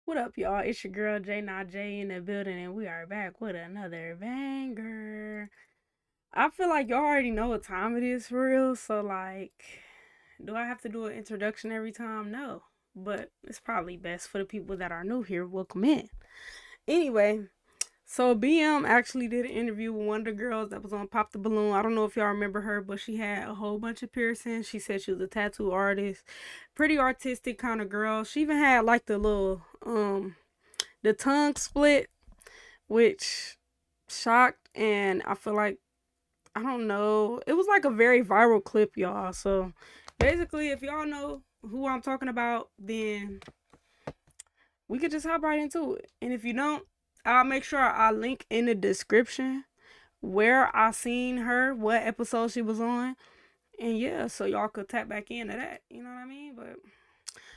What up, y'all? It's your girl JehNotJay in the building, and we are back with another banger. I feel like y'all already know what time it is for real, so do I have to do an introduction every time? No, but it's probably best for the people that are new here. Welcome in. Anyway, so BM actually did an interview with one of the girls that was on Pop the Balloon. I don't know if y'all remember her, but she had a whole bunch of piercings. She said she was a tattoo artist, pretty artistic kind of girl. She even had like the tongue split, which shocked, and I feel like I don't know. It was like a very viral clip, y'all. So basically, if y'all know who I'm talking about, then we could just hop right into it. And if you don't, I'll make sure I link in the description where I seen her, what episode she was on, and yeah, so y'all could tap back into that. You know what I mean? But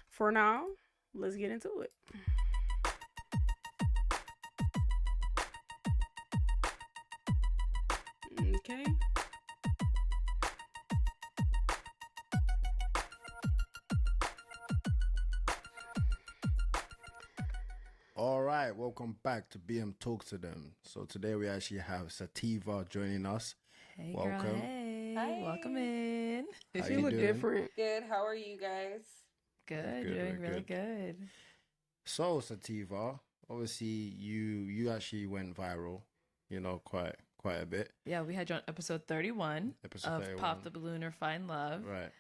for now, let's get into it. Okay. All right, welcome back to BM Talk to Them. So today we actually have Sativa joining us. Hey girl, Welcome. hey, welcome Hi. in. How She you look doing? different. Good. How are you guys? We're Good, good, we're doing really good. good. So Sativa, obviously you actually went viral, quite a bit. Yeah, we had you on episode 31 Episode of 31. Pop the Balloon or Find Love. Right.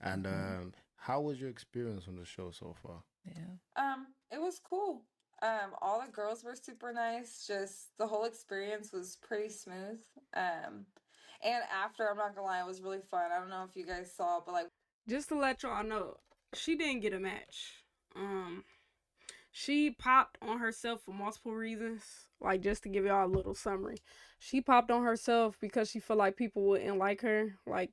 And how was your experience on the show so far? Yeah. It was cool. All the girls were super nice. Just the whole experience was pretty smooth. And after, I'm not gonna lie, it was really fun. I don't know if you guys saw, but like, Just to let y'all know, she didn't get a match. Um, she popped on herself for multiple reasons. Like just to give y'all a little summary, she popped on herself because she felt like people wouldn't like her. Like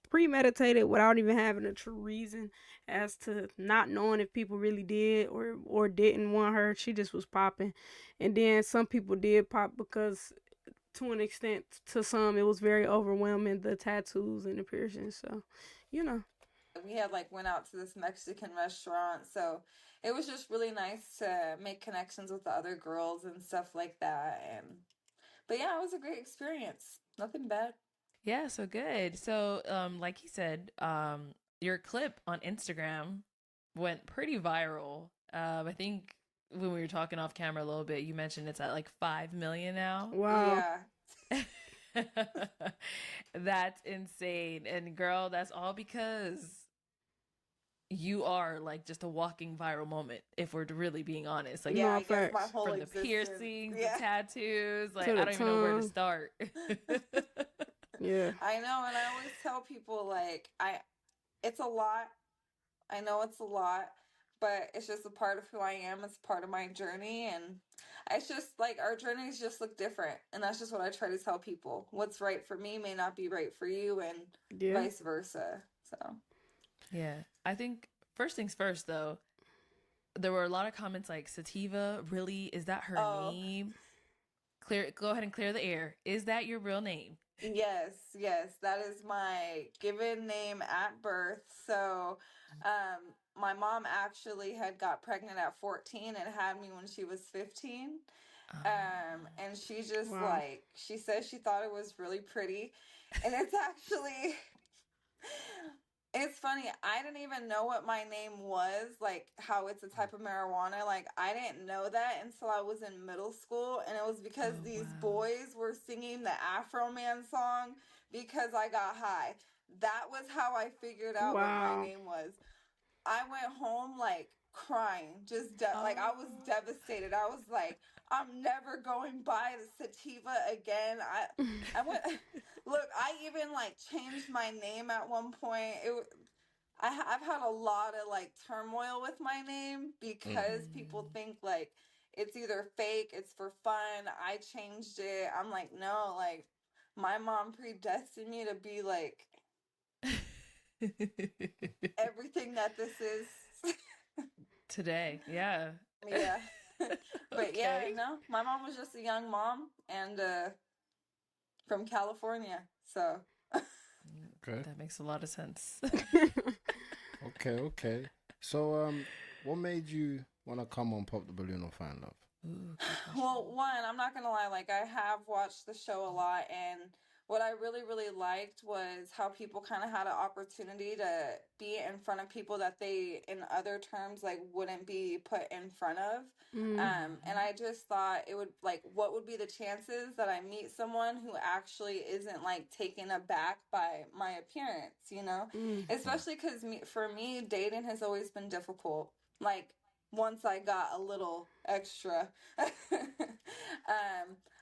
premeditated without even having a true reason as to not knowing if people really did or didn't want her. She just was popping, and then some people did pop because to an extent, to some, it was very overwhelming, the tattoos and the piercings. So, you know. we had like went out to this Mexican restaurant, so it was just really nice to make connections with the other girls and stuff like that. And but yeah, it was a great experience. Nothing bad. Yeah, so good. So, like he said, your clip on Instagram went pretty viral. I think when we were talking off camera a little bit, you mentioned it's at like 5 million now. Wow. Yeah. That's insane. And girl, that's all because you are like just a walking viral moment if we're really being honest, like Yeah, No I guess my facts. whole from the existence. piercings, the Yeah. tattoos, like To I the don't even know where to tongue. start. Yeah. I know, and I always tell people like it's a lot. I know it's a lot, but it's just a part of who I am. It's part of my journey, and it's just like our journeys just look different, and that's just what I try to tell people. What's right for me may not be right for you, and Yeah. vice versa. So, Yeah, I think first things first though, there were a lot of comments like Sativa, really, is that her oh, name? Clear, go ahead and clear the air. Is that your real name? yes, yes, that is my given name at birth. So, my mom actually had got pregnant at 14 and had me when she was 15. And she just Wow. like she says she thought it was really pretty, and it's actually it's funny. I didn't even know what my name was, like how it's a type of marijuana. Like I didn't know that until I was in middle school, and it was because Oh these wow. boys were singing the Afro Man song because I got high. That was how I figured out what my Wow. name was. I went home like crying, just like I was Oh. devastated. I was like, I'm never going by the sativa again. I went. Look, I even like changed my name at one point. I've had a lot of like turmoil with my name because people Mm. think like it's either fake, it's for fun. I changed it. I'm like, no, like my mom predestined me to be like everything that this is. Today, yeah. Yeah. But yeah, Okay. no, my mom was just a young mom and from California. So, Okay. That makes a lot of sense. Okay, okay. So what made you want to come on Pop the Balloon or Find Love? Ooh, good Well, question. one, I'm not gonna lie, like I have watched the show a lot, and what I really, really liked was how people kind of had an opportunity to be in front of people that they, in other terms, like wouldn't be put in front of. Mm, And I just thought it would like, what would be the chances that I meet someone who actually isn't like taken aback by my appearance, you know? mm, Especially because for me, dating has always been difficult. Like, once I got a little extra.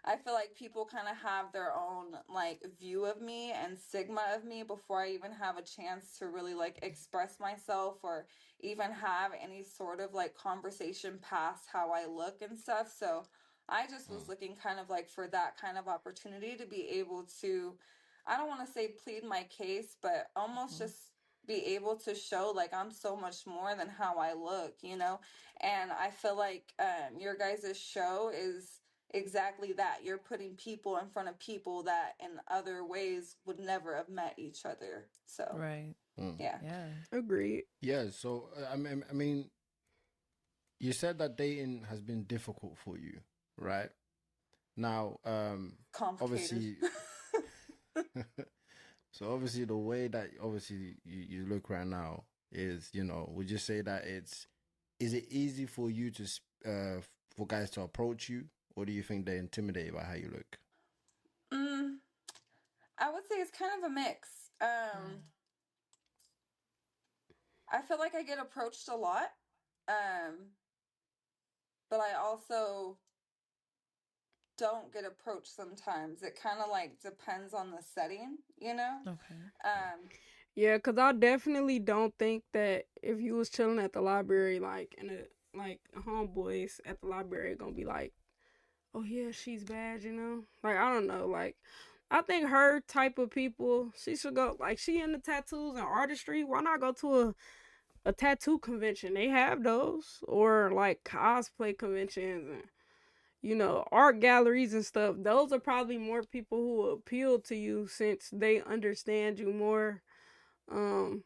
I feel like people kind of have their own like view of me and stigma of me before I even have a chance to really like express myself or even have any sort of like conversation past how I look and stuff. So I just was looking kind of like for that kind of opportunity to be able to, I don't want to say plead my case, but almost Mhm. just be able to show like I'm so much more than how I look, you know? And I feel like your guys' show is exactly that. You're putting people in front of people that in other ways would never have met each other. So, Right. Mm. yeah. Yeah. agreed. Yeah, so I mean, you said that dating has been difficult for you, right? Now, Complicated. obviously, so obviously the way that obviously you look right now is, would you say that is it easy for you to for guys to approach you, or do you think they're intimidated by how you look? mm, I would say it's kind of a mix. Mm. I feel like I get approached a lot. Um, but I also don't get approached sometimes. It kind of like depends on the setting, you know? Okay. Um, Yeah, cause I definitely don't think that if you was chilling at the library, like and like homeboys at the library, gonna be like, oh yeah, she's bad, you know. Like I don't know, like I think her type of people, she should go. Like she into tattoos and artistry. Why not go to a tattoo convention? They have those, or like cosplay conventions and art galleries and stuff. Those are probably more people who appeal to you since they understand you more. Um,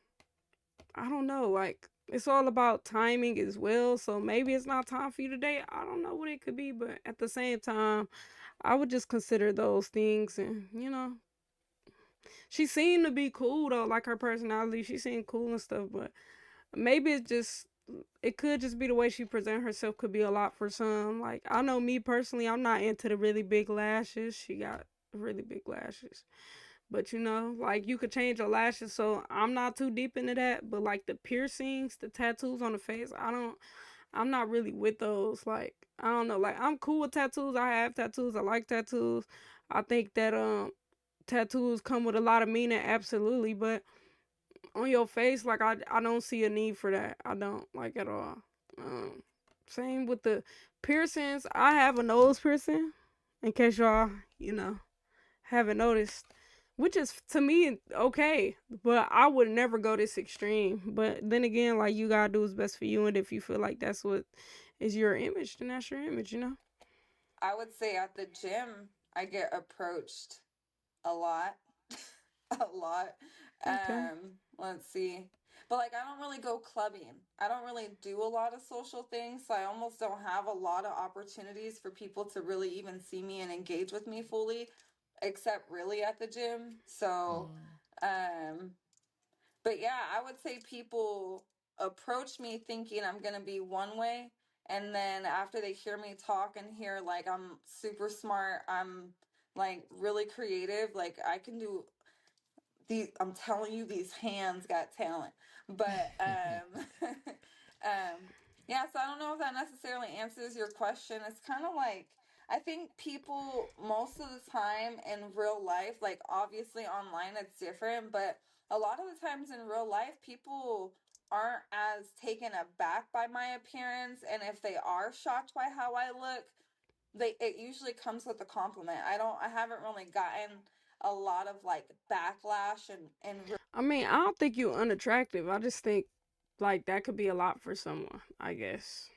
I don't know, like it's all about timing as well. So maybe it's not time for you today. I don't know what it could be, but at the same time, I would just consider those things. And she seemed to be cool though, like her personality. She seemed cool and stuff, but maybe it could just be the way she present herself could be a lot for some. Like I know me personally, I'm not into the really big lashes. She got really big lashes. But like you could change your lashes, so I'm not too deep into that. But like the piercings, the tattoos on the face, I'm not really with those. Like I don't know. Like I'm cool with tattoos. I have tattoos. I like tattoos. I think that tattoos come with a lot of meaning, absolutely. But on your face, like I don't see a need for that. I don't like at all. Um, Same with the piercings. I have a nose piercing, in case y'all haven't noticed, which is to me okay, but I would never go this extreme. But then again, like you gotta do what's best for you, and if you feel like that's what is your image, then that's your image. I would say at the gym, I get approached a lot. A lot. Okay. Let's see. But like I don't really go clubbing. I don't really do a lot of social things, so I almost don't have a lot of opportunities for people to really even see me and engage with me fully, except really at the gym. So, Mm. um but yeah, I would say people approach me thinking I'm going to be one way, and then after they hear me talk and hear like I'm super smart, I'm like really creative, like I can do these, I'm telling you, these hands got talent. But um yeah, so I don't know if that necessarily answers your question. It's kind of like I think people most of the time in real life, like obviously online it's different, but a lot of the times in real life people aren't as taken aback by my appearance, and if they are shocked by how I look, it usually comes with a compliment. I haven't really gotten a lot of like backlash and I mean, I don't think you unattractive. I just think like that could be a lot for someone. I guess.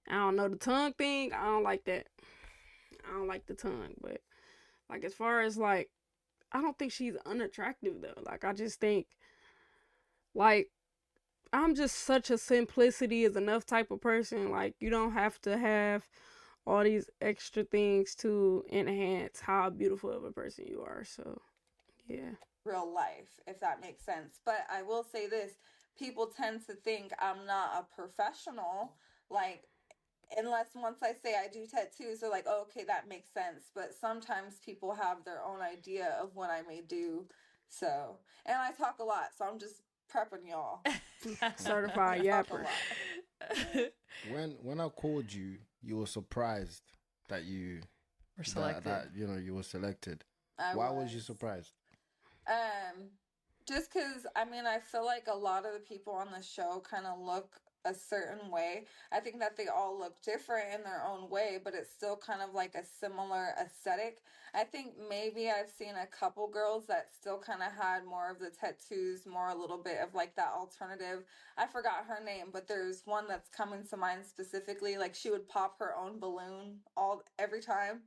I don't know the tongue thing. I don't like that. I don't like the tongue, but like as far as like, I don't think she's unattractive though. Like I just think like I'm just such a simplicity is enough type of person. Like, you don't have to have all these extra things to enhance how beautiful of a person you are. So, yeah. Real life, if that makes sense. But I will say this, people tend to think I'm not a professional. Like, unless once I say I do tattoos, they're like, oh, okay, that makes sense. But sometimes people have their own idea of what I may do. So, and I talk a lot, so I'm just prepping y'all. Certified I talk a yapper. lot. When I called you, you were surprised that We're selected. that you know you were selected. Why was you surprised? Just because, I mean, I feel like a lot of the people on the show kind of look a certain way. I think that they all look different in their own way, but it's still kind of like a similar aesthetic. I think maybe I've seen a couple girls that still kind of had more of the tattoos, more a little bit of like that alternative. I forgot her name, but there's one that's coming to mind specifically. Like, she would pop her own balloon every time.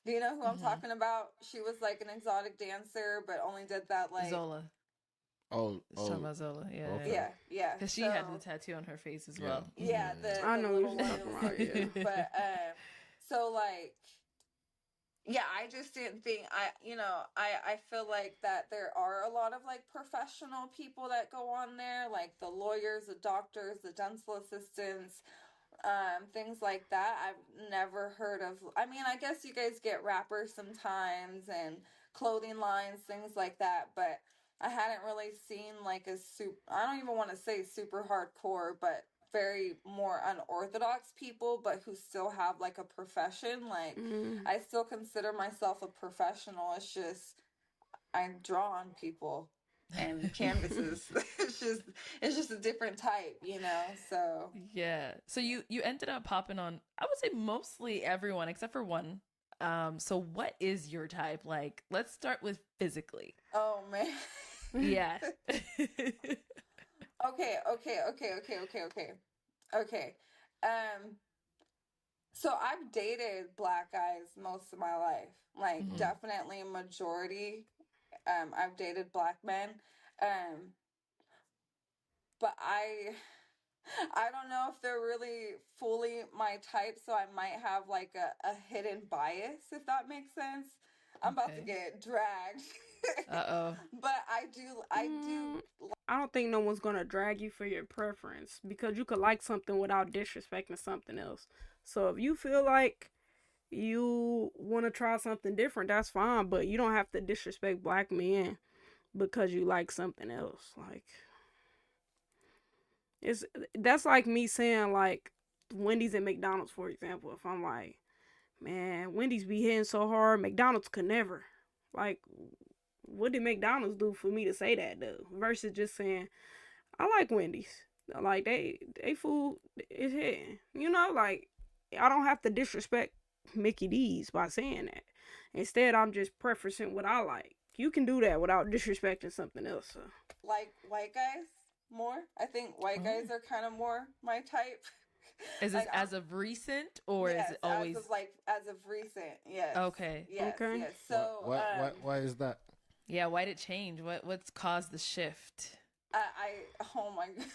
Do you know who I'm talking about? She was like an exotic dancer, but only did that like Zola. Oh, It's talking about Zola. Yeah. okay. yeah. Because she had the tattoo on her face as well. Yeah, I the know little what you're one. talking about, yeah. But so like, yeah, I just didn't think I feel like that there are a lot of like professional people that go on there, like the lawyers, the doctors, the dental assistants, things like that. I've never heard of. I mean, I guess you guys get rappers sometimes and clothing lines, things like that, but I hadn't really seen like I don't even want to say super hardcore, but very more unorthodox people, but who still have like a profession. Like, I still consider myself a professional. It's just I draw on people and canvases. It's just a different type, you know. So Yeah. So you ended up popping on, I would say mostly everyone except for one. So what is your type? Like, let's start with physically. oh man. Yeah. Okay. So I've dated black guys most of my life. Like, definitely a majority. I've dated black men. Um but I don't know if they're really fully my type, so I might have like a hidden bias, if that makes sense. I'm about to get dragged. Uh-oh. But I do I don't think no one's gonna drag you for your preference because you could like something without disrespecting something else. So if you feel like you want to try something different, that's fine, but you don't have to disrespect black men because you like something else. Like, it's that's like me saying like Wendy's and McDonald's, for example. If I'm like, man, Wendy's be hitting so hard, McDonald's could never. Like, what did McDonald's do for me to say that though? Versus just saying, I like Wendy's. Like, they food is hitting. You know, like, I don't have to disrespect Mickey D's by saying that. Instead, I'm just preferencing what I like. You can do that without disrespecting something else. So. like white guys more. I think white guys are kind of more my type. Is this Like, as of recent or yes, is it always as of recent, yes. okay? Yes, Okay. yes. So Why is that? Yeah, why'd it change? What's caused the shift? oh my god.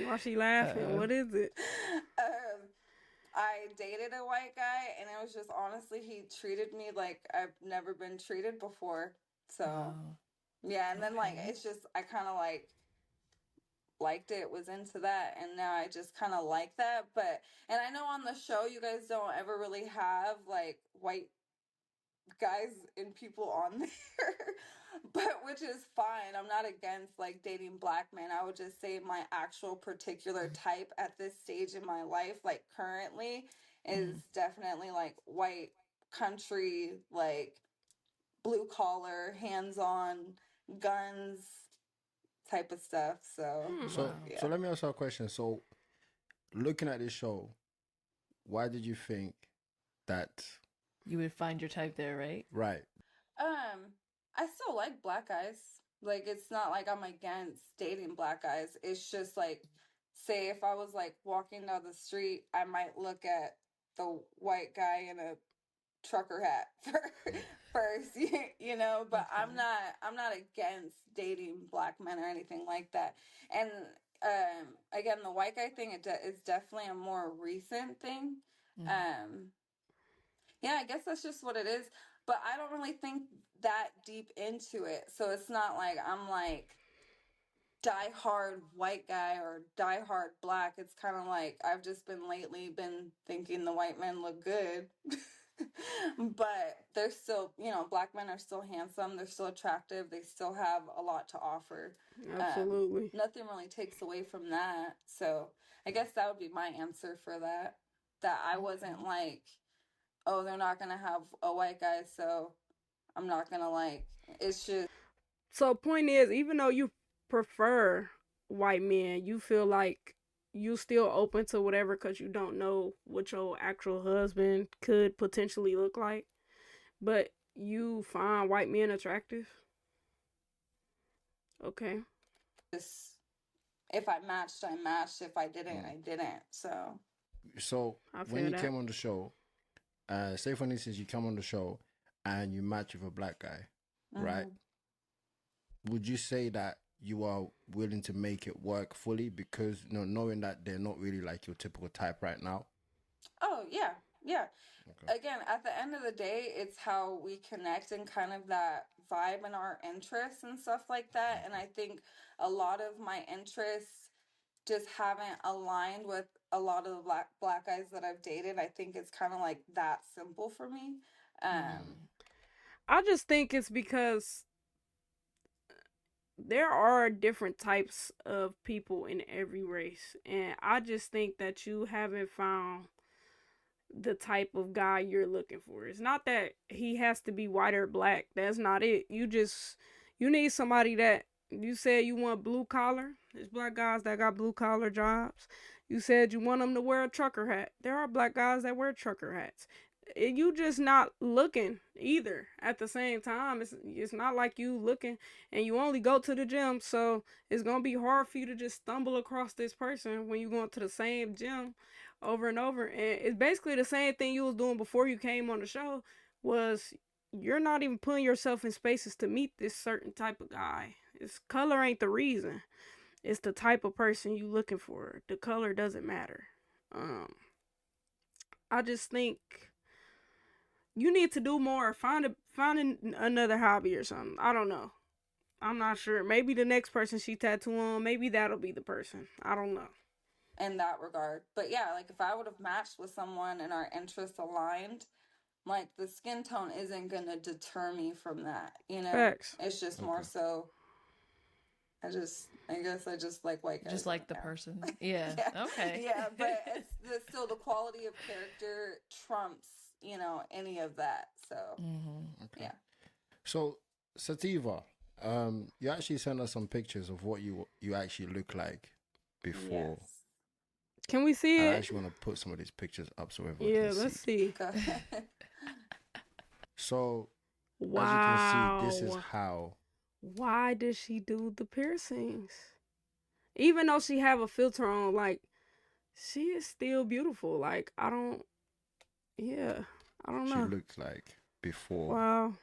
Why she laughing? What is it? I dated a white guy, and it was just honestly, he treated me like I've never been treated before. So, Oh, yeah, and then like okay. it's just I kind of like liked it, was into that, and now I just kind of like that. But and I know on the show you guys don't ever really have like white guys and people on there. But which is fine. I'm not against like dating black men. I would just say my actual particular type at this stage in my life, like currently, is definitely like white country, like blue collar, hands on, guns type of stuff. So So yeah. so let me ask you a question. So looking at this show, why did you think that You would find your type there, right? right? I still like black guys. Like, it's not like I'm against dating black guys. It's just like, say if I was like walking down the street, I might look at the white guy in a trucker hat first, you know. But Okay. I'm not against dating black men or anything like that. And again, the white guy thing is definitely a more recent thing. Mhm. Um, yeah, I guess that's just what it is. But I don't really think that deep into it, so it's not like I'm like die hard white guy or die hard black. It's kind of like I've just been lately been thinking the white men look good. But they're still, you know, black men are still handsome, they're still attractive, they still have a lot to offer. Absolutely. Nothing really takes away from that. So I guess that would be my answer for that. That I wasn't Okay. like, oh, they're not gonna have a white guy, so I'm not gonna like. It's just So point is, even though you prefer white men, you feel like you still open to whatever because you don't know what your actual husband could potentially look like, but you find white men attractive. Okay, just if I matched, I matched. If I didn't, Mm. I didn't. So So I when feel you that. came on the show, say for instance you come on the show and you match with a black guy, right? mhm. Would you say that you are willing to make it work fully because knowing that they're not really like your typical type right now? Oh yeah, yeah. Okay. Again, at the end of the day, it's how we connect and kind of that vibe and our interests and stuff like that. And I think a lot of my interests just haven't aligned with a lot of the black guys that I've dated. I think it's kind of like that simple for me. Mm. Mm. I just think it's because there are different types of people in every race, and I just think that you haven't found the type of guy you're looking for. It's not that he has to be white or black. That's not it. You need somebody that you said you want blue collar. There's black guys that got blue collar jobs. You said you want them to wear a trucker hat. There are black guys that wear trucker hats. You just not looking either at the same time. It's not like you looking and you only go to the gym, so it's gonna be hard for you to just stumble across this person when you going to the same gym over and over. And it's basically the same thing you was doing before you came on the show. Was you're not even putting yourself in spaces to meet this certain type of guy. It's color ain't the reason. It's the type of person you looking for. The color doesn't matter. Um, I just think you need to do more. Find another hobby or something. I don't know. I'm not sure. Maybe the next person she tattoo on, maybe that'll be the person. I don't know. in that regard. But yeah, like if I would have matched with someone and our interests aligned, like the skin tone isn't gonna deter me from that, you know? Facts. It's just more Okay. so I guess I just like white Just guys like the now. person. Yeah. Yeah. Okay. Yeah, but still the quality of character trumps, you know, any of that. So Mhm. Okay. yeah. So Sativa, you actually sent us some pictures of what you actually look like before. Yes. Can we see I it? actually want to put some of these pictures up so everyone Yeah, can see. let's see. Go ahead. So as you can see, this is Wow. how. Why did she do the piercings? Even though she have a filter on, like she is still beautiful. Like yeah, I don't She know. looked like before. Wow,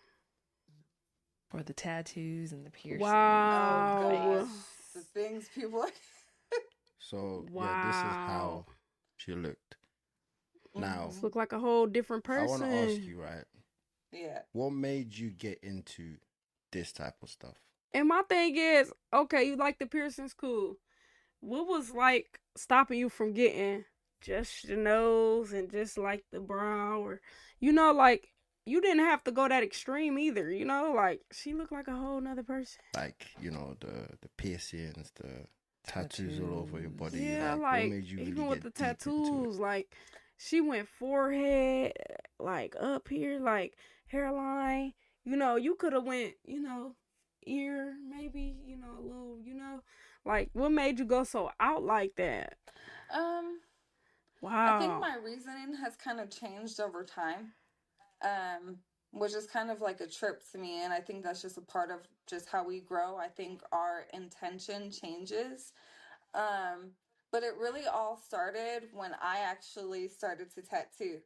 For the tattoos and the piercings Oh and the wow, gosh. face. The things people So yeah, this is wow. how she looked. Now, This Mhm. look like a whole different I want to ask person. you, right? Yeah. What made you get into this type of stuff? And my thing is, okay, you like the piercings, cool. What was like stopping you from getting just the nose and just like the brow, or like you didn't have to go that extreme either. Like she looked like a whole nother person. Like, the piercings, the tattoos all over your Tattoos. body. Yeah, Like, what like made you really even with get the deep into it? tattoos, like she went forehead, like up here, like hairline. You could have went, ear maybe, a little, like what made you go so out like that? Um I think Wow. my reasoning has kind of changed over time. Um which is kind of like a trip to me, and I think that's just a part of just how we grow. I think our intention changes. Um, but it really all started when I actually started to tattoo.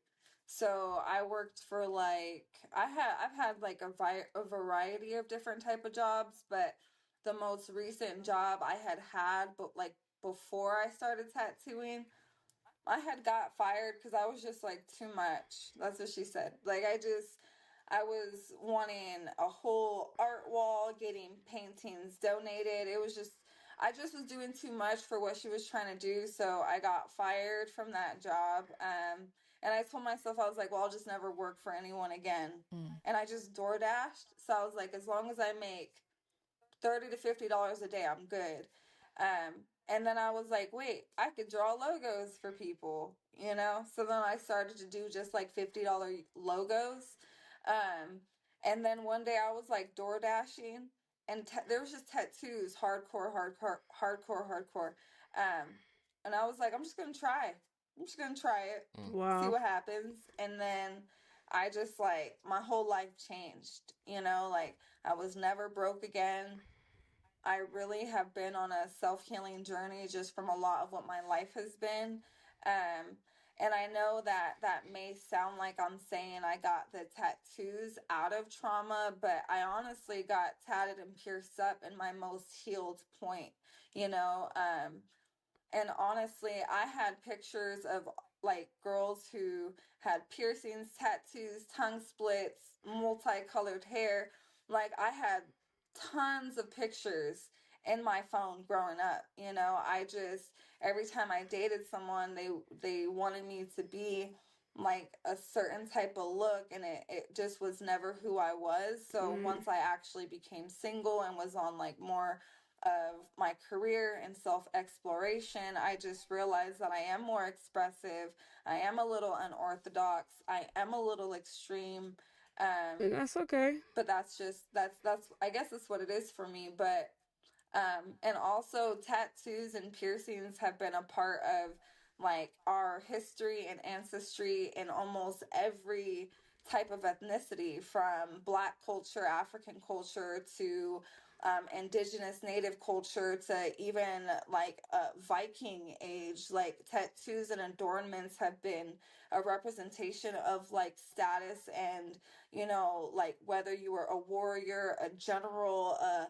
So I worked for like I've had like a variety of different type of jobs, but the most recent job I had, but like before I started tattooing, I had got fired because I was just like too much. That's what she said. Like I was wanting a whole art wall, getting paintings donated. It was just I just was doing too much for what she was trying to do, so I got fired from that job. And I told myself I was like, well, I'll just never work for anyone again. Mm. And I just door dashed. So I was like, as long as I make $30 to $50 a day, I'm good. And then I was like, wait, I could draw logos for people, you know? So then I started to do just like $50 logos. Um, and then one day I was like door dashing, and there was just tattoos, hardcore. Um, and I was like, I'm just gonna try. I'm just gonna try it, see Wow. what happens. And then I just like my whole life changed, you know, like I was never broke again. I really have been on a self healing journey just from a lot of what my life has been. Um, and I know that that may sound like I'm saying I got the tattoos out of trauma, but I honestly got tatted and pierced up in my most healed point, you know. And honestly, I had pictures of like girls who had piercings, tattoos, tongue splits, multicolored hair. Like I had tons of pictures in my phone growing up. You know, I just every time I dated someone, they wanted me to be like a certain type of look, and it just was never who I was. So Mm. once I actually became single and was on like more of my career and self exploration, I just realized that I am more expressive. I am a little unorthodox. I am a little extreme. And that's okay. But that's just that's I guess that's what it is for me. But and also tattoos and piercings have been a part of like our history and ancestry in almost every type of ethnicity, from black culture, African culture, to indigenous native culture, to even like Viking age. Like tattoos and adornments have been a representation of like status, and you know, like whether you were a warrior, a general, a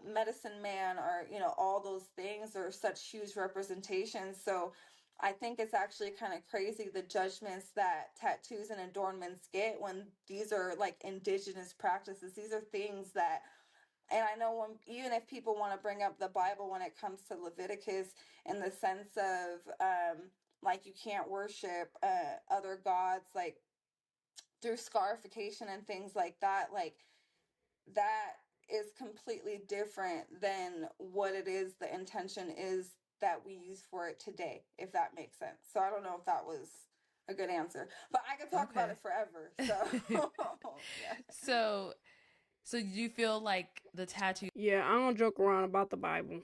medicine man, or you know, all those things are such huge representations. So I think it's actually kind of crazy the judgments that tattoos and adornments get when these are like indigenous practices. These are things that, and I know when even if people want to bring up the Bible when it comes to Leviticus, in the sense of like you can't worship other gods like through scarification and things like that, like that is completely different than what it is the intention is that we use for it today, if that makes sense. So I don't know if that was a good answer, but I could talk about Okay. it forever. So yeah. So, so do you feel like the tattoo Yeah, I don't joke around about the Bible.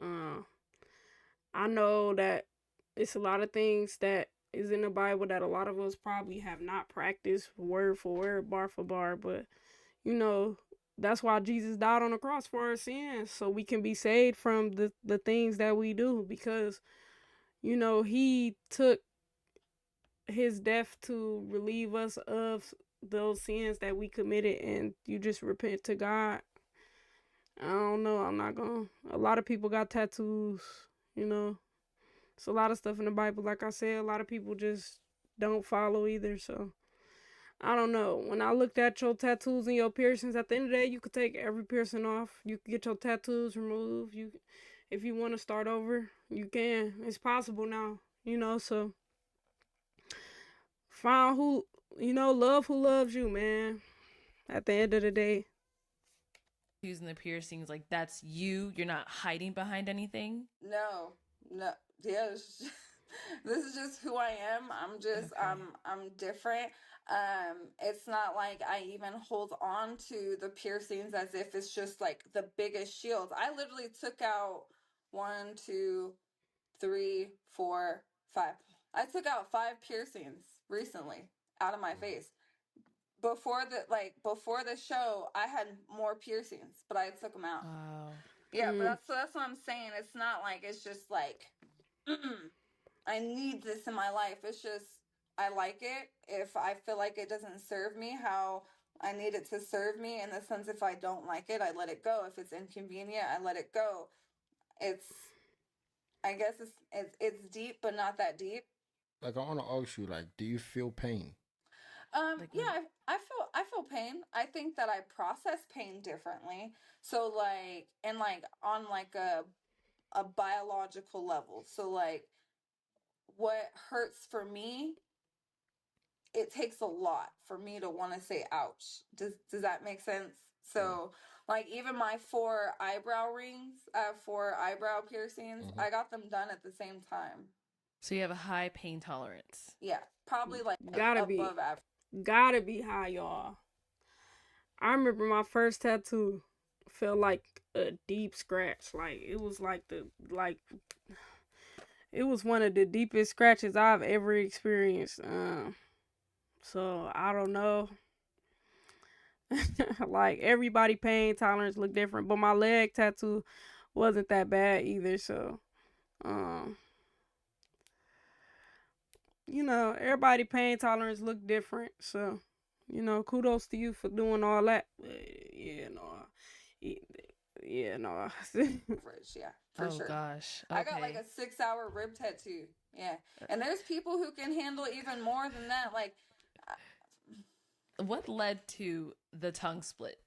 Uh, I know that it's a lot of things that is in the Bible that a lot of us probably have not practiced word for word, bar for bar, but you know, that's why Jesus died on the cross for our sins, so we can be saved from the things that we do, because you know, he took his death to relieve us of those sins that we committed, and you just repent to God. I don't know, I'm not gonna, a lot of people got tattoos, you know. It's a lot of stuff in the Bible, like I said, a lot of people just don't follow either, so I don't know. When I looked at your tattoos and your piercings, at the end of the day, you could take every piercing off. You could get your tattoos removed. You, if you want to start over, you can. It's possible now, you know. So find who, you know, love who loves you, man. At the end of the day, using the piercings, like that's you? You're not hiding behind anything? No, no, yeah, this is just who I am. I'm just Okay. I'm different. It's not like I even hold on to the piercings as if it's just like the biggest shield. I literally took out one, two, three, four, five. I took out five piercings recently out of my face. Before the show, I had more piercings, but I took them out. Wow. Yeah, but mm, that's what I'm saying. It's not like it's just like I need this in my life. It's just I like it. If I feel like it doesn't serve me how I need it to serve me, in the sense, if I don't like it, I let it go. If it's inconvenient, I let it go. It's, I guess it's deep, but not that deep. Like I want to ask you, like, do you feel pain? Like Yeah, when I feel pain. I think that I process pain differently. So like, and like on like a biological level. So like, what hurts for me, it takes a lot for me to want to say ouch. Does that make sense? Yeah. So like, even my 4 eyebrow rings, I have 4 eyebrow piercings. Mm-hmm. I got them done at the same time. so you have a high pain tolerance. Yeah, probably like Gotta be. above average. Gotta be high, y'all. I remember my first tattoo felt like a deep scratch. Like it was like it was one of the deepest scratches I've ever experienced. So I don't know. Like everybody pain tolerance look different, but my leg tattoo wasn't that bad either. So um, everybody pain tolerance look different. So kudos to you for doing all that. But yeah, no, yeah, no. Yeah, for Oh sure. gosh. I got like Okay. a 6 hour rib tattoo. Yeah. And there's people who can handle even more than that. Like, What led to the tongue split?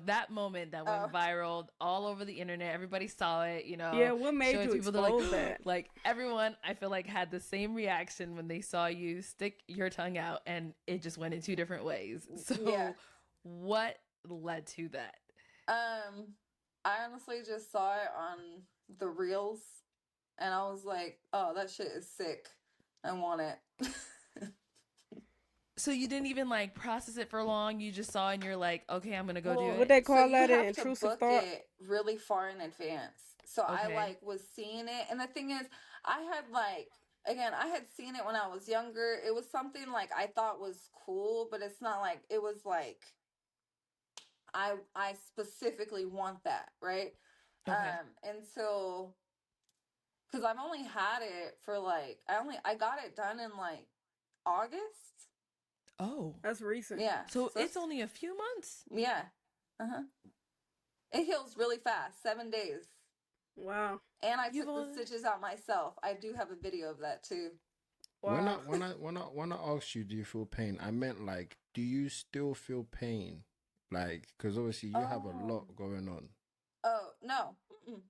That moment that oh, went viral all over the internet. Everybody saw it, Yeah, what made showing you people. They're like, expose that? like everyone, I feel like had the same reaction when they saw you stick your tongue out, and it just went in two different ways. So, yeah. what led to that? I honestly just saw it on the reels, and I was like, oh, that shit is sick. I want it. So you didn't even like process it for long. You just saw it and you're like, okay, I'm gonna go do Well, What it. they so call you that an have to intrusive book thought? it really far in advance. So I Okay. like was seeing it, and the thing is, I had like, again, I had seen it when I was younger. It was something like I thought was cool, but it's not like it was like I specifically want that, right? Okay. And so, because I've only had it for like, I got it done in like August. Oh, That's recent. Yeah. so So it's only a few months. yeah. Uh-huh. It heals really fast, 7 days. Wow. And I You've took the only stitches out myself. I do have a video of that too. When I Wow. when I when I when I asked you, do you feel pain? I meant like, do you still feel pain? Like, because obviously you have a Oh. lot going on. Oh, no. Mm-mm.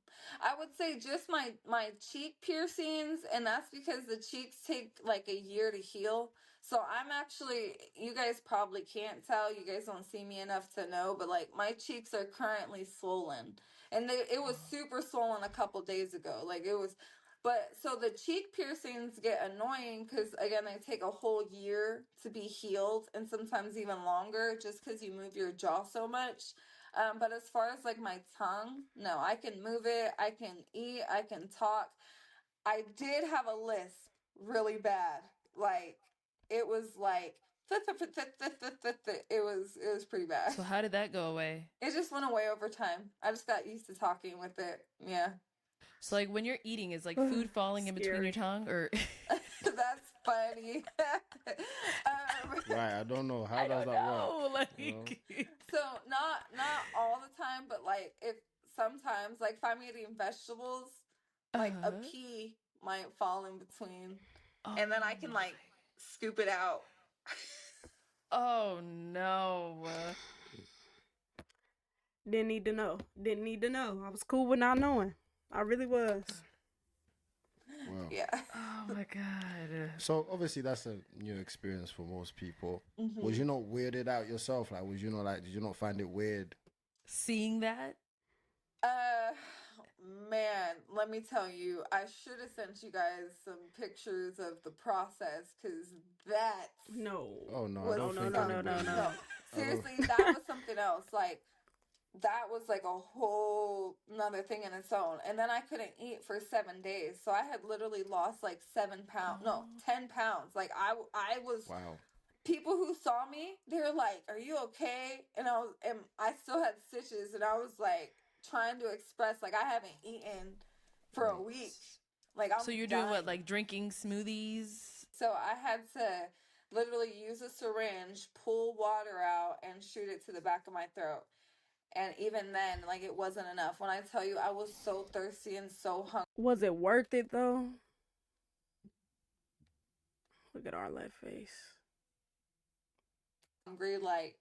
I would say just my cheek piercings, and that's because the cheeks take like a year to heal. So I'm actually, you guys probably can't tell. You guys don't see me enough to know, but like my cheeks are currently swollen. And it was super swollen a couple days ago. Like it was, but so the cheek piercings get annoying because again they take a whole year to be healed, and sometimes even longer, just because you move your jaw so much. But as far as like my tongue, no, I can move it. I can eat. I can talk. I did have a lisp really bad. Like it was like it was pretty bad. So how did that go away? It just went away over time. I just got used to talking with it. Yeah. So like when you're eating, is like food falling in between your Scary. tongue, or That's funny. Right? I don't know how I does don't that work. know, You know? like So not all the time, but like if sometimes, like if I'm eating vegetables, like a uh pea might fall in between, oh and then I can my. like scoop it out. Oh no. Didn't need to know. Didn't need to know. I was cool with not knowing. I really was. Wow. Yeah. Oh my god. So obviously that's a new experience for most people. Was Mhm. you not weirded out yourself? Like, was you not like? Did you not find it weird? Seeing that? Uh, man, let me tell you, I should have sent you guys some pictures of the process because that No. Oh no, I was No, don't no, think no, no, anybody. no, something. No, no. I don't. seriously, that was something else. Like that was like a whole another thing in its own. And then I couldn't eat for 7 days, so I had literally lost like 7 pounds, no, Oh. 10 pounds. Like I was. Wow. People who saw me, they were like, "Are you okay?" And I still had stitches, and I was like trying to express like I haven't eaten for a week. Like So I'm you're doing what, dying. like drinking smoothies? So I had to. literally use a syringe, pull water out, and shoot it to the back of my throat. And even then, like, it wasn't enough. When I tell you, I was so thirsty and so Was it worth it though? Look at our left face. hungry, like,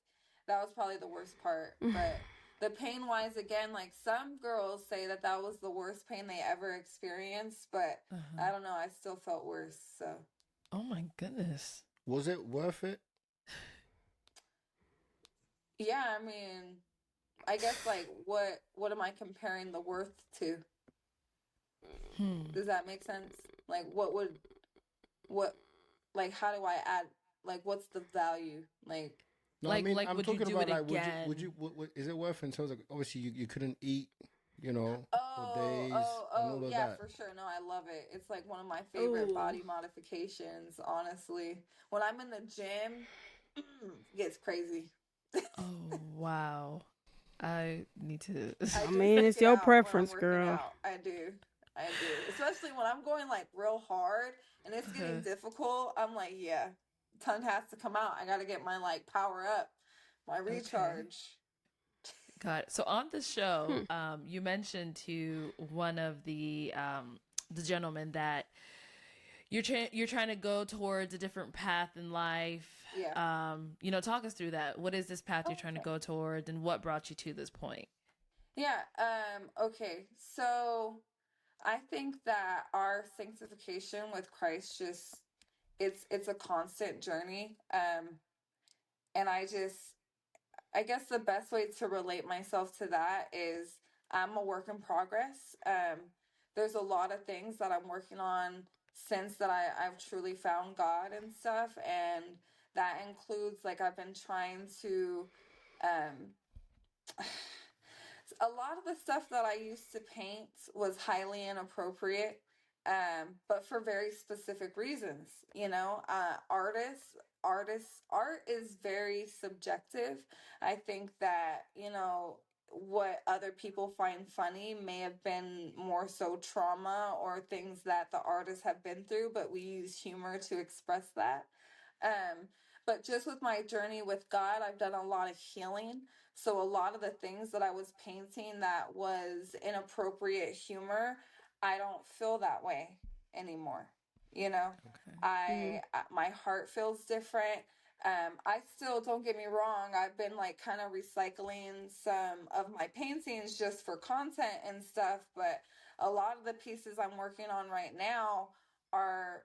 that was probably the worst part. But the pain wise, again, like, some girls say that that was the worst pain they ever experienced, but I don't know, I still felt worse. So Oh my goodness. Was it worth it? yeah, I mean, I guess, like, what am I comparing the worth to? Does that make sense? Like, what like, how do I add, like, what's the value? Like, No, Like- I mean, like, I'm would you talking do about it like, again? is it worth it in terms of, obviously you couldn't eat, you know, for days and all of yeah, that. for sure. No, I love it. It's like one of my favorite Ooh. body modifications, honestly. When I'm in the gym, it gets crazy. Oh wow. I need to. I do mean, seek it's it your out when I'm preference, working girl. out. I do. I do. Especially when I'm going like real hard and it's getting difficult. I'm like, yeah, ton has to come out. I got to get my like power up, my recharge. God. So on the show, Hmm. you mentioned to one of the gentlemen that you're trying to go towards a different path in life. Yeah. You know, talk us through that. What is this path you're trying to Okay. go towards, and what brought you to this point? Yeah. Okay. So I think that our sanctification with Christ just it's a constant journey. And I guess the best way to relate myself to that is I'm a work in progress. There's a lot of things that I'm working on since that I've truly found God and stuff. And that includes, like, I've been trying to, um, a lot of the stuff that I used to paint was highly inappropriate, but for very specific reasons. You know, art is very subjective. I think that, you know, what other people find funny may have been more so trauma or things that the artists have been through, but we use humor to express that. Um, but just with my journey with God, I've done a lot of healing. So a lot of the things that I was painting that was inappropriate humor, I don't feel that way anymore. You know, my heart feels different. I still, don't get me wrong, I've been like kind of recycling some of my paintings just for content and stuff, but a lot of the pieces I'm working on right now are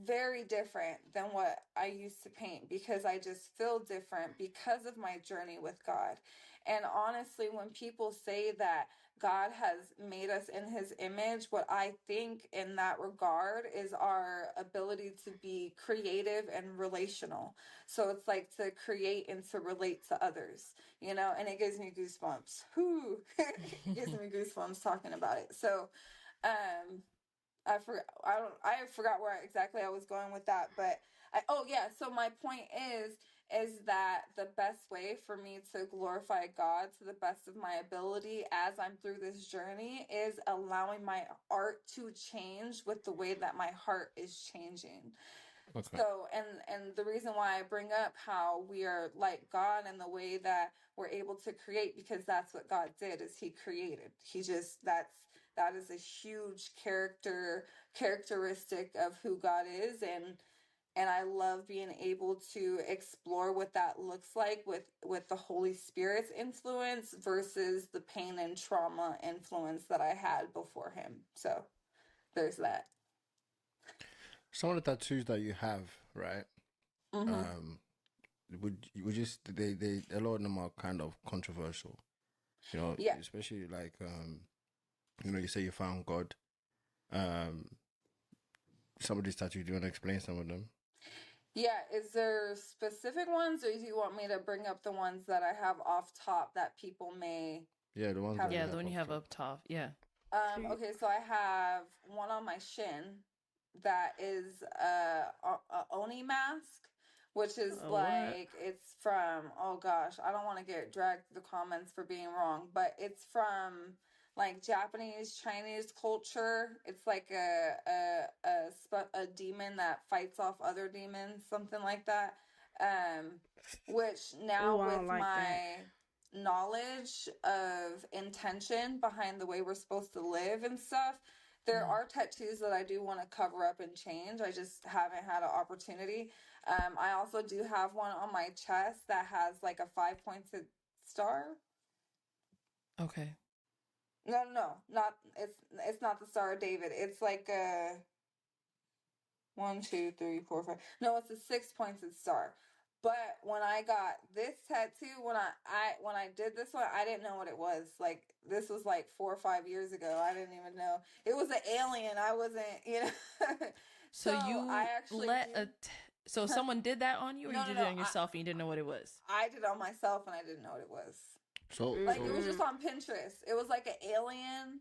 very different than what I used to paint because I just feel different because of my journey with God. And honestly, when people say that God has made us in his image, what I think in that regard is our ability to be creative and relational. So it's like to create and to relate to others, you know, and it gives me goosebumps. Whoo, it gives me goosebumps talking about it. So, um, I forgot where exactly I was going with that, but oh yeah, so my point is that the best way for me to glorify God to the best of my ability as I'm through this journey is allowing my art to change with the way that my heart is changing. Okay. So, and the reason why I bring up how we are like God in the way that we're able to create, because that's what God did, is he created. He just, that is a huge characteristic of who God is. And I love being able to explore what that looks like with the Holy Spirit's influence versus the pain and trauma influence that I had before him. So there's that. Some of the tattoos that you have, right? Mm-hmm. Would just they a lot of them are kind of controversial, you know, Yeah. especially like you know, you say you found God. Um, some of these tattoos, do you want to explain some of them? Yeah, is there specific ones, or do you want me to bring up the ones that I have off top that people may Yeah, the ones have? that you Yeah, have the one you up have top. up top. Yeah. Okay, so I have one on my shin that is a Oni mask, which is Oh, what? like, it's from, oh gosh, I don't want to get dragged to the comments for being wrong, but it's from like Japanese, Chinese culture. It's like a demon that fights off other demons, something like that. Which Oh, now I with don't like that. my knowledge of intention behind the way we're supposed to live and stuff, there are tattoos that I do want to cover up and change. I just haven't had an opportunity. I also do have one on my chest that has like a 5 pointed star. Okay. No, not it's not the Star of David. It's like a 1, 2, 3, 4, 5. No, it's a 6 pointed star. But when I got this tattoo, when I did this one, I didn't know what it was. Like this was like 4 or 5 years ago. I didn't even know it was an alien. I wasn't, you know. So I you actually let do. so someone did that on you, or you No, no, did no. it on yourself and you didn't know what it was? I did it on myself and I didn't know what it was. So Like it was so just on Pinterest. It was like an alien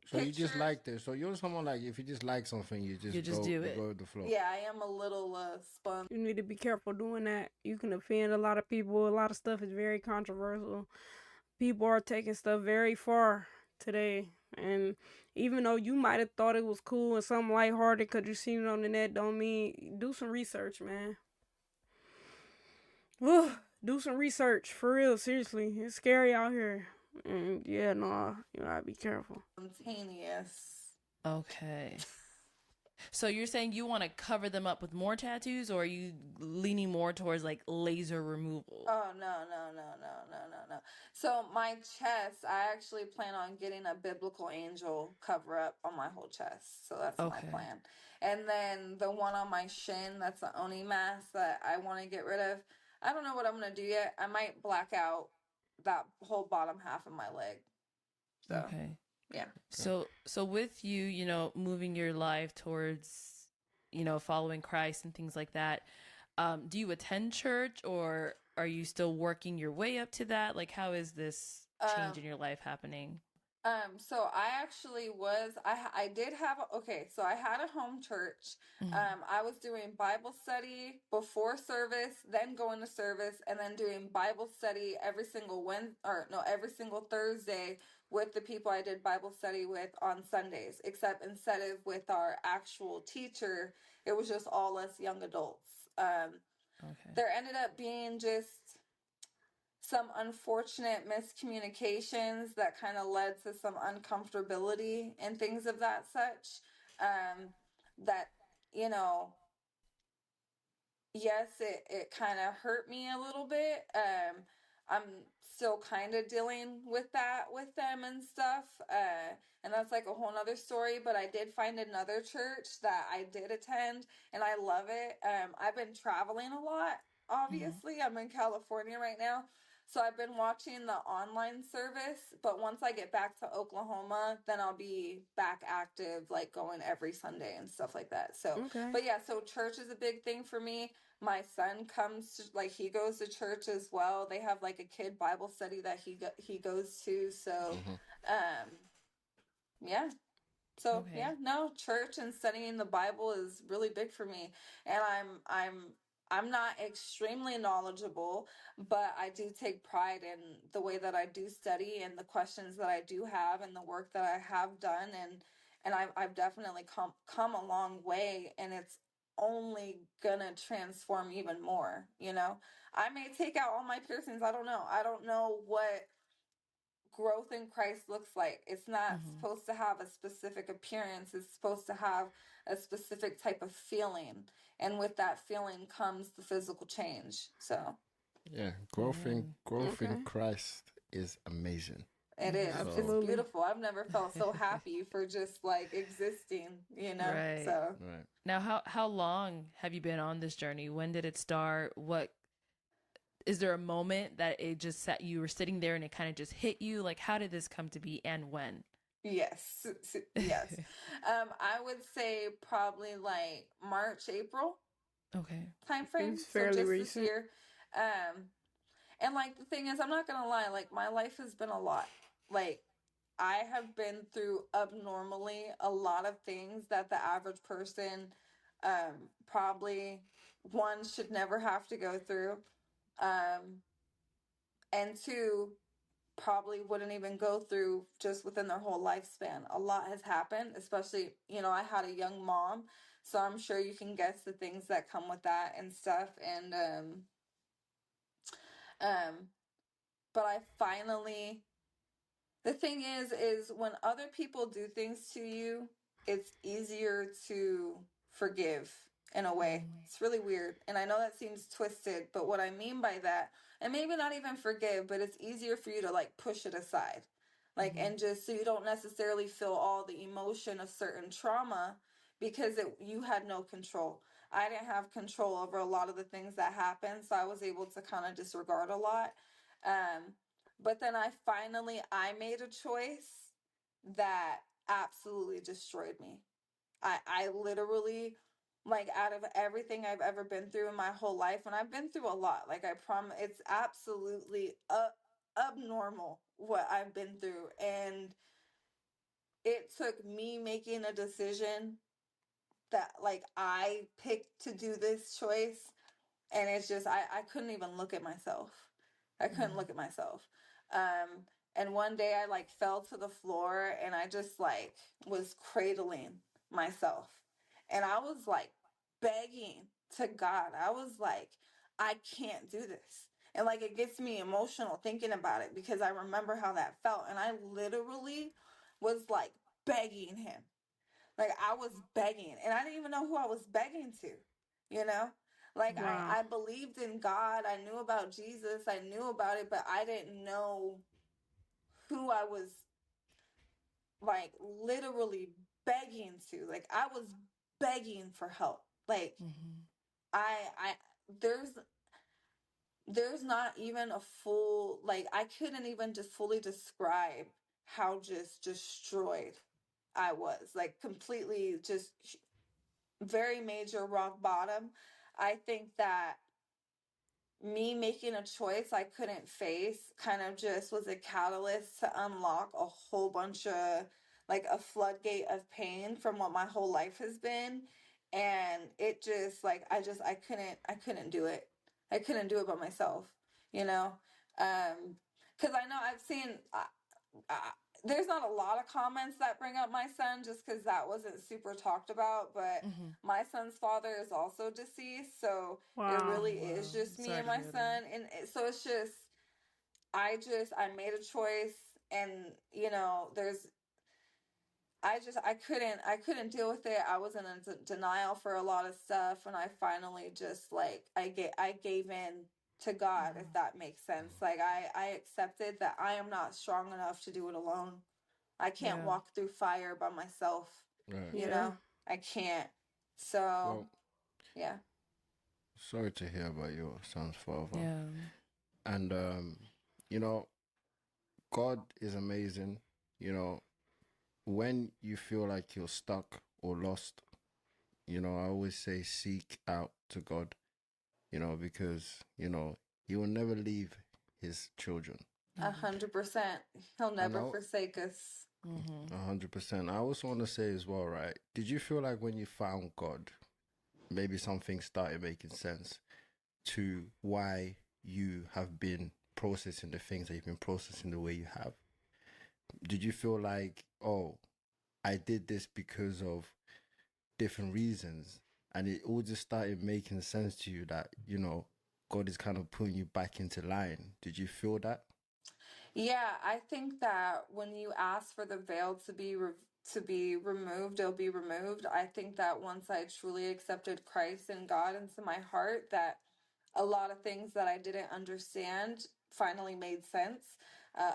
so you just picture. liked it. So you're someone like if you just like something, you You just do it. go with the flow. Yeah, I am a little sponge. You need to be careful doing that. You can offend a lot of people. A lot of stuff is very controversial. People are taking stuff very far today. And even though you might have thought it was cool and something lighthearted because you seen it on the net, don't mean do some research, man. Do some research for real. Seriously, it's scary out here. And yeah, no, you gotta be careful. Spontaneous. Okay. So you're saying you want to cover them up with more tattoos, or are you leaning more towards like laser removal? Oh no. So my chest, I actually plan on getting a biblical angel cover up on my whole chest. So that's my Okay. plan. And then the one on my shin, that's the Oni mask that I want to get rid of. I don't know what I'm gonna do yet. I might black out that whole bottom half of my leg. So Okay. yeah. So with you, you know, moving your life towards, you know, following Christ and things like that, do you attend church, or are you still working your way up to that? Like, how is this change in your life happening? So I actually was, I did have, okay, so I had a home church. I was doing Bible study before service, then going to service, and then doing Bible study every single every single Thursday with the people I did Bible study with on Sundays, except instead of with our actual teacher, it was just all us young adults. Okay. There ended up being just some unfortunate miscommunications that kind of led to some uncomfortability and things of that such. That, you know, yes, it kind of hurt me a little bit. I'm still kind of dealing with that with them and stuff. And that's like a whole nother story, but I did find another church that I did attend and I love it. I've been traveling a lot, obviously. I'm in California right now. So I've been watching the online service, but once I get back to Oklahoma, then I'll be back active, like going every Sunday and stuff like that. So, Okay. but yeah, so church is a big thing for me. My son comes to, like, he goes to church as well. They have like a kid Bible study that he goes to. So, um, yeah. So Okay. yeah, no, church and studying the Bible is really big for me. And I'm not extremely knowledgeable, but I do take pride in the way that I do study and the questions that I do have and the work that I have done and I've definitely come a long way and it's only gonna transform even more, you know. I may take out all my piercings. I don't know. I don't know what growth in Christ looks like. It's not supposed to have a specific appearance. It's supposed to have a specific type of feeling. And with that feeling comes the physical change. So Yeah, Amen. growth in Okay. Christ is amazing. it is. So It's Absolutely. beautiful. I've never felt so happy for just like existing, you know? Right. So right. Now, how long have you been on this journey? When did it start? What is there a moment that it just sat, you were sitting there and it kind of just hit you? Like, how did this come to be and when? yes. Yes. I would say probably like March, April Okay. time frame. It's So fairly just this recent. year. And like the thing is, I'm not gonna lie, like my life has been a lot. Like I have been through abnormally a lot of things that the average person probably one should never have to go through. And two, probably wouldn't even go through just within their whole lifespan. A lot has happened, especially, I had a young mom, so I'm sure you can guess the things that come with that and stuff. And um but I finally, the thing is when other people do things to you, it's easier to forgive in a way. It's really weird. And I know that seems twisted, but what I mean by that, and maybe not even forgive, but it's easier for you to like push it aside. Like, and just so you don't necessarily feel all the emotion of certain trauma because you had no control. I didn't have control over a lot of the things that happened, so I was able to kind of disregard a lot. Um, but then I made a choice that absolutely destroyed me. I literally, like, out of everything I've ever been through in my whole life, and I've been through a lot, like, I promise, it's absolutely abnormal what I've been through. And it took me making a decision that, like, I picked to do this choice, and it's just I couldn't even look at myself. I couldn't look at myself. Um, and one day I like fell to the floor and I just like was cradling myself. And I was like begging to God. I was like, I can't do this. And like it gets me emotional thinking about it because I remember how that felt. And I literally was like begging him. Like I was begging, and I didn't even know who I was begging to, you know? Like Wow. I believed in God, I knew about Jesus, I knew about it, but I didn't know who I was like literally begging to. Like I was begging for help. Like I there's not even a full, like I couldn't even just fully describe how just destroyed I was. Like completely just very major rock bottom. I think that me making a choice I couldn't face kind of just was a catalyst to unlock a whole bunch of, like, a floodgate of pain from what my whole life has been. And it just like I couldn't do it. I couldn't do it by myself, you know? Because I know I've seen uh, there's not a lot of comments that bring up my son just because that wasn't super talked about, but my son's father is also deceased, so it Wow. really is just me Sorry and to my hear that. son. And so it's just I made a choice. And there's I couldn't deal with it. I was in a denial for a lot of stuff, and I finally just like I gave in to God, if that makes sense. Like I accepted that I am not strong enough to do it alone. I can't Yeah. walk through fire by myself, Right. you Yeah. know? I can't. So, Well, yeah. sorry to hear about your son's father. Yeah. And you know, God is amazing. You know, when you feel like you're stuck or lost, I always say seek out to God, because, he will never leave his children. 100%. He'll And never forsake us. 100%. I also want to say as well, right? Did you feel like when you found God, maybe something started making sense to why you have been processing the things that you've been processing the way you have? Did you feel like, oh, I did this because of different reasons, and it all just started making sense to you that, God is kind of putting you back into line? Did you feel that? Yeah, I think that when you ask for the veil to be removed, it'll be removed. I think that once I truly accepted Christ and God into my heart, that a lot of things that I didn't understand finally made sense.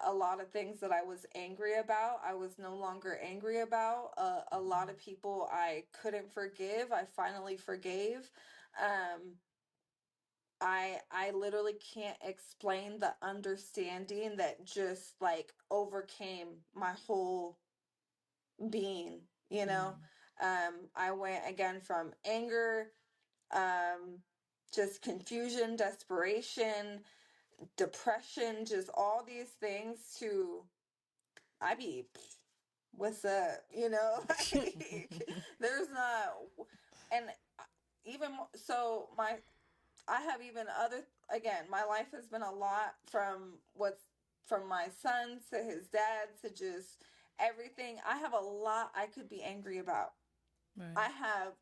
A lot of things that I was angry about, I was no longer angry about. A lot of people I couldn't forgive, I finally forgave. Um, I literally can't explain the understanding that just like overcame my whole being, you know? I went again from anger, um, just confusion, desperation, depression, just all these things to I be what's up, like there's not. And even so my I have even other, again, my life has been a lot from what's from my son to his dad to just everything. I have a lot I could be angry about. Right. I have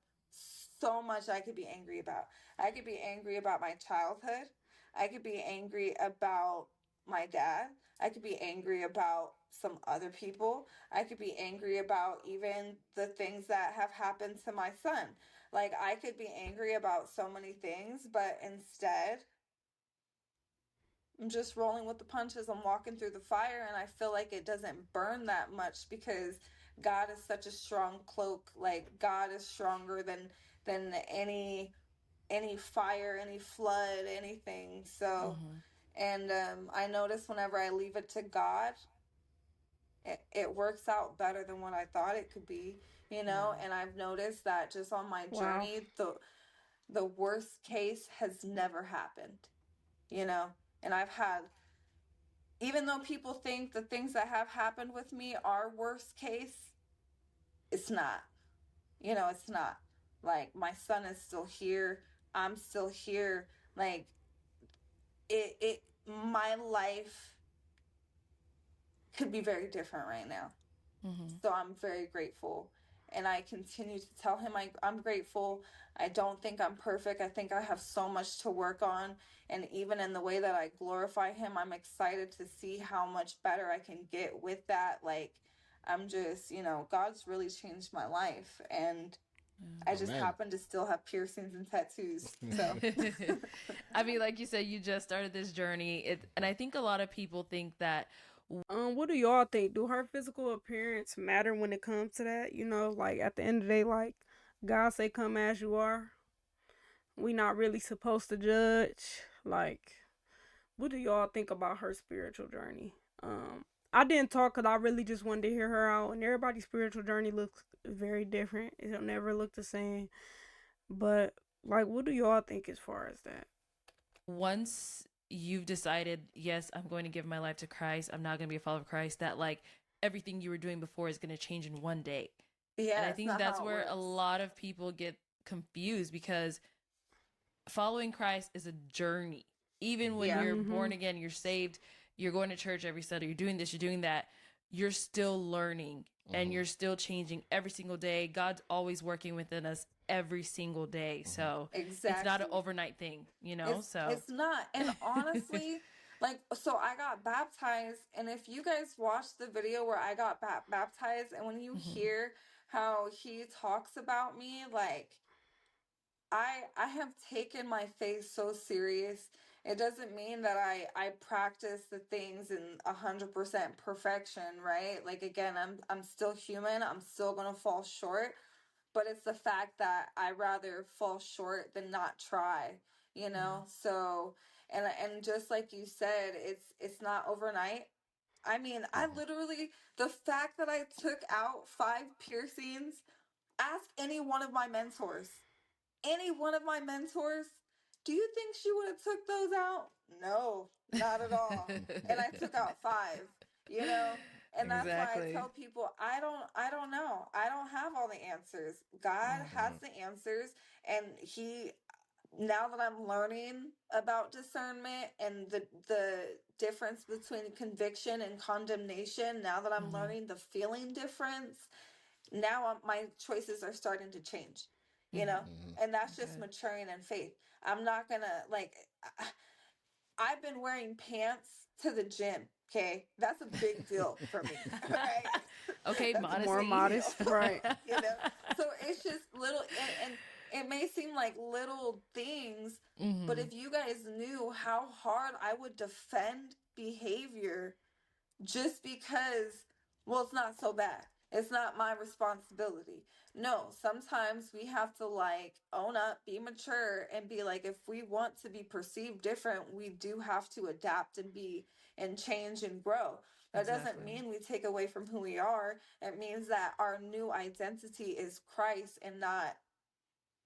so much I could be angry about. I could be angry about my childhood. I could be angry about my dad. I could be angry about some other people. I could be angry about even the things that have happened to my son. Like, I could be angry about so many things, but instead, I'm just rolling with the punches. I'm walking through the fire, and I feel like it doesn't burn that much because God is such a strong cloak. Like, God is stronger than any fire, any flood, anything. So, Mm-hmm. and I notice whenever I leave it to God, it works out better than what I thought it could be. You know, Yeah. and I've noticed that just on my Wow. journey, the worst case has never happened. You know, and I've had, even though people think the things that have happened with me are worst case, it's not. You know, it's not. Like, my son is still here. I'm still here. Like, my life could be very different right now. Mm-hmm. So I'm very grateful. And I continue to tell him I'm grateful. I don't think I'm perfect. I think I have so much to work on. And even in the way that I glorify him, I'm excited to see how much better I can get with that. Like, I'm just, God's really changed my life. And I just Amen. happen to still have piercings and tattoos. So, I mean, like you said, you just started this journey. And I think a lot of people think that. What do y'all think? Do her physical appearance matter when it comes to that? You know, like at the end of the day, like God say, "Come as you are." We not really supposed to judge. Like, what do y'all think about her spiritual journey? I didn't talk because I really just wanted to hear her out, and everybody's spiritual journey looks very different. It'll never look the same. But like, what do y'all think as far as that? Once you've decided, yes, I'm going to give my life to Christ, I'm not going to be a follower of Christ, that like everything you were doing before is going to change in one day. And yeah, I it's think not that's how it where a works. lot of people get confused because following Christ is a journey. Even when Yeah. you're Mm-hmm. born again, you're saved, you're going to church every Sunday, you're doing this, you're doing that, you're still learning and you're still changing every single day. God's always working within us every single day. So it's not an Exactly. overnight thing, you know? It's So it's not. And honestly, like, so I got baptized, and if you guys watched the video where I got baptized, and when you Mhm. hear how he talks about me, like, I have taken my faith so serious. It doesn't mean that I practice the things in 100% perfection, right? Like, again, I'm still human. I'm still gonna fall short, but it's the fact that I rather fall short than not try, you know? Yeah. So, and just like you said, it's not overnight. I mean, I literally, the fact that I took out 5 piercings, ask any one of my mentors. Any one of my mentors, do you think she would have took those out? No, not at all. And I took out 5, you know? And that's why I Exactly. tell people I don't know. I don't have all the answers. God Yeah. has the answers, and he, now that I'm learning about discernment and the difference between conviction and condemnation, now that I'm Mhm. learning the feeling difference, now my choices are starting to change, you know? Mhm. And that's just Good. maturing in faith. I'm not gonna, like, I've been wearing pants to the gym, okay? That's a big deal for me, right? Okay, That's a More big modesty. deal, modest, right? you know? So it's just little, and it may seem like little things, but Mhm. if you guys knew how hard I would defend behavior just because, well, it's not so bad. It's not my responsibility. No, sometimes we have to, like, own up, be mature, and be like, if we want to be perceived different, we do have to adapt and be and change and grow. That doesn't Exactly. mean we take away from who we are. It means that our new identity is Christ and not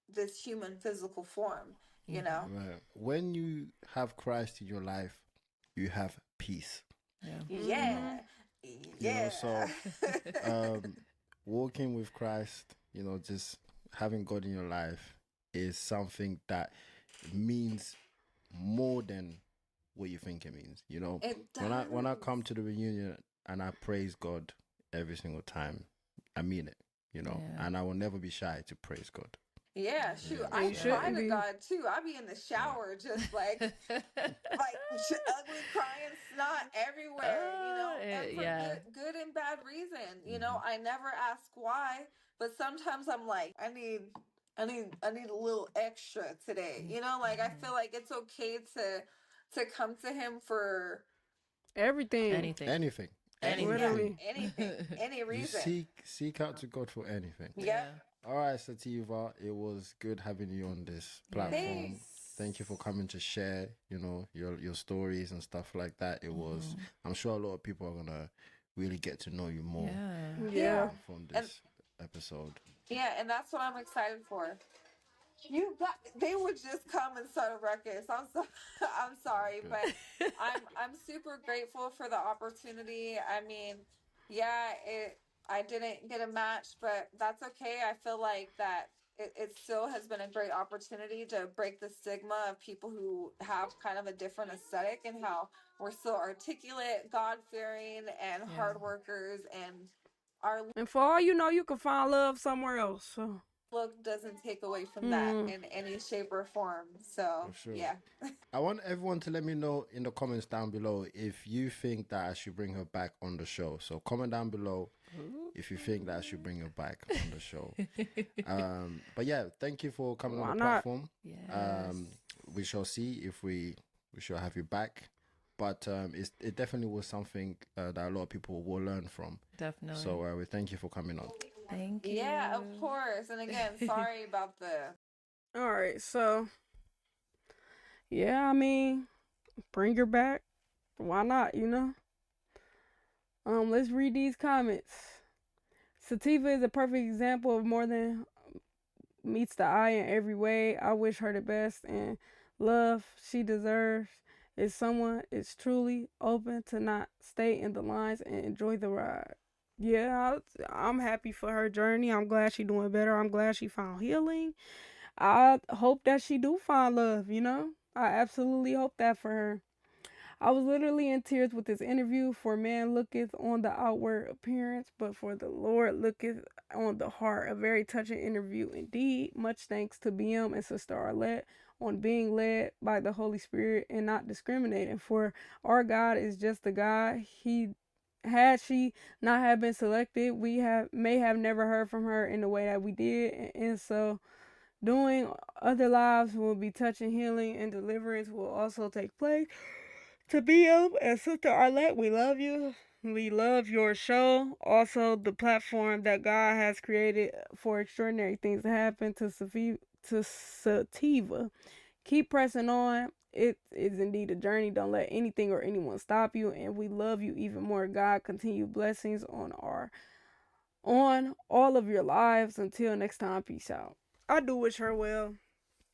this human physical form, you know? Mhm. Right. When you have Christ in your life, you have peace. Yeah. You know. Mm-hmm. Yeah. So Yeah. um walking with Christ, just having God in your life is something that means more than what you think it means. You know, It when I does. come to the reunion and I praise God every single time, I mean it. You know, Yeah. and I will never be shy to praise God. Yeah, shoot, Yeah, And I you so cry shouldn't to be. God too. I be in the shower just like ugly crying snot everywhere, and for Yeah. good and bad reason. mhm. I never ask why, but sometimes I'm like, I need a little extra today. Like I feel like it's okay to come to him for Everything. Anything. Anything, yeah, anything. Literally. anything, any You reason. seek out to God for anything. Yep. Yeah. All right, Sativa, it was good having you on this platform. Thanks. Thank you for coming to share, your stories and stuff like that. It was, Mhm. I'm sure a lot of people are gonna really get to know you more Yeah. Yeah. Yeah. from And this episode. yeah, and that's what I'm excited for. They would just come and start a ruckus. I'm sorry, Good. but I'm super grateful for the opportunity. I mean, yeah, I didn't get a match, but that's okay. I feel like that it still has been a great opportunity to break the stigma of people who have kind of a different aesthetic, and how we're still articulate, God fearing, and Yeah. hard workers, and our And for all you know, you can find love somewhere else. So. look doesn't take away from that Mm. in any shape or form. So For sure. yeah. I want everyone to let me know in the comments down below if you think that I should bring her back on the show. So comment down below if you think that I should bring her back on the show. But yeah, thank you for coming on Why the not? platform. Yes. We shall see if we shall have you back. But it definitely was something that a lot of people will learn from. Definitely. So we thank you for coming on. Thank you. Yeah, of course. And again, sorry about the All right. So, yeah, I mean, bring her back. Why not, Let's read these comments. Sativa is a perfect example of more than meets the eye in every way. I wish her the best and love she deserves is someone is truly open to not stay in the lines and enjoy the ride. Yeah, I'm happy for her journey. I'm glad she doing better. I'm glad she found healing. I hope that she do find love. I absolutely hope that for her. I was literally in tears with this interview. For man looketh on the outward appearance, but for the Lord looketh on the heart. A very touching interview indeed. Much thanks to BM and Sister Arlette on being led by the Holy Spirit and not discriminating. For our God is just a God. Had she not have been selected, we may have never heard from her in the way that we did, and so doing other lives will be touching, healing, and deliverance will also take place. To BM and Sister Arlette, we love you. We love your show. Also, the platform that God has created for extraordinary things to happen to Sativa. Keep pressing on. It is indeed a journey. Don't let anything or anyone stop you. And we love you even more. God, continue blessings on all of your lives. Until next time, peace out. I do wish her well.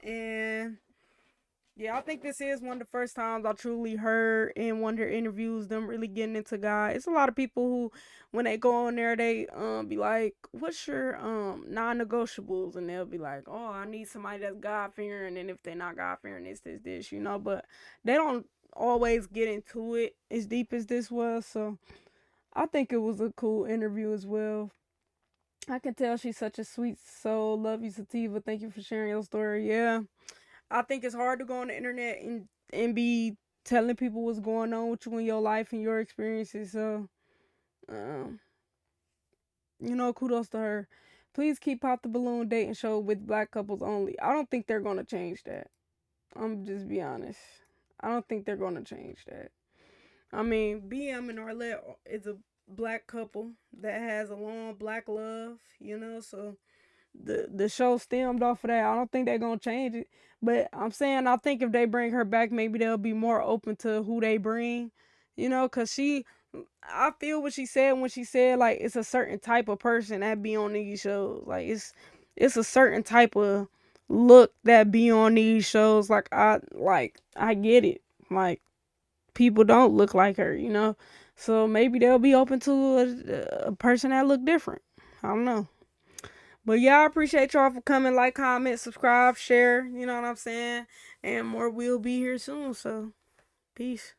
And yeah, I think this is one of the first times I truly heard in one of her interviews them really getting into God. It's a lot of people who, when they go on there, they be like, "What's your non-negotiables?" And they'll be like, "Oh, I need somebody that's God fearing." And if they're not God fearing, this. But they don't always get into it as deep as this was. So I think it was a cool interview as well. I can tell she's such a sweet soul. Love you, Sativa. Thank you for sharing your story. Yeah. I think it's hard to go on the internet and be telling people what's going on with you in your life and your experiences. So, um, kudos to her. Please keep Pop the Balloon dating show with black couples only. I don't think they're gonna change that. I'm just be honest. I don't think they're gonna change that. I mean, BM and Arlette is a black couple that has a long black love. So the show stemmed off of that. I don't think they're gonna change it. But I'm saying I think if they bring her back, maybe they'll be more open to who they bring. Cause I feel what she said when she said like it's a certain type of person that be on these shows. Like it's a certain type of look that be on these shows. I get it. Like people don't look like her. So maybe they'll be open to a person that look different. I don't know. But yeah, I appreciate y'all for coming. Like, comment, subscribe, share. You know what I'm saying? And more will be here soon. So Peace.